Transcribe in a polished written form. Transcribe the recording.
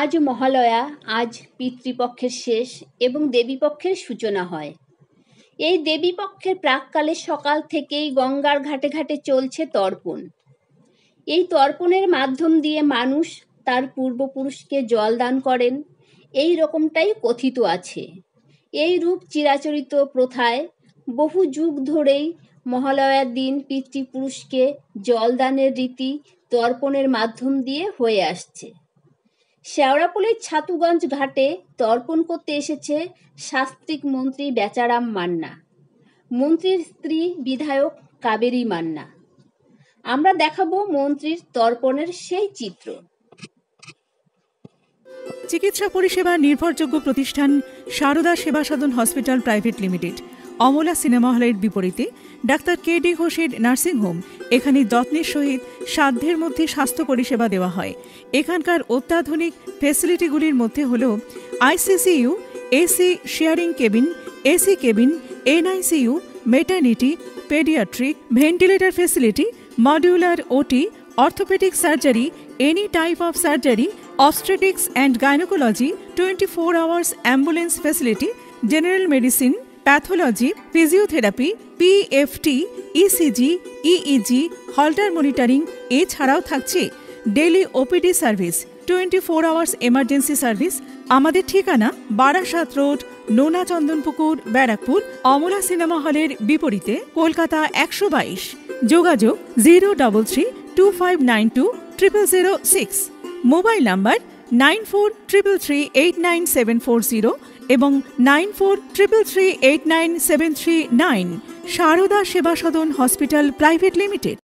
আজ মহালয়া, আজ পিতৃপক্ষের শেষ এবং দেবীপক্ষের সূচনা হয়। এই দেবীপক্ষের প্রাক্কালে সকাল থেকেই গঙ্গার ঘাটে ঘাটে চলছে তর্পণ। এই তর্পণের মাধ্যম দিয়ে মানুষ তার পূর্বপুরুষকে জল দান করেন, এই রকমটাই কথিত আছে। এই রূপ চিরাচরিত প্রথায় বহু যুগ ধরেই মহালয়ার দিন পিতৃপুরুষকে জল দানের রীতি তর্পণের মাধ্যম দিয়ে হয়ে আসছে। শেওড়াফুলির ছাতুগঞ্জ ঘাটে তর্পণ করতে এসেছে শাস্ত্রিক মন্ত্রী বেচারাম মান্না, মন্ত্রীর স্ত্রী বিধায়ক কাবেরী মান্না। আমরা দেখাবো মন্ত্রীর তর্পণের সেই চিত্র। চিকিৎসা পরিষেবা নির্ভরযোগ্য প্রতিষ্ঠান Sarada Seva Sadan hospital private limited, Amala cinema হলের বিপরীতে ডাক্তার কে.ডি. ঘোষের নার্সিংহোম। এখানে যত্নের সহিত সাধ্যের মধ্যে স্বাস্থ্য পরিষেবা দেওয়া হয়। এখানকার অত্যাধুনিক ফেসিলিটিগুলির মধ্যে হল ICCU, AC sharing cabin, AC cabin, NICU, maternity, paediatric, ventilator facility, modular OT, orthopaedic surgery, any type of surgery, obstetrics and gynecology, 24 hours ambulance facility, general medicine, pathology, physiotherapy, PFT, ECG, EEG, Holter monitoring এছাড়াও থাকছে daily OPD service, 24 hours emergency service. আমাদের ঠিকানা Barasat road, নোনা Chandanpukur, Barrackpore, Amala cinema হলের বিপরীতে, কলকাতা 122। যোগাযোগ 03325920006। Mobile number 9433389740 এবং 9433389739। Sarada Seva Sadan hospital private limited.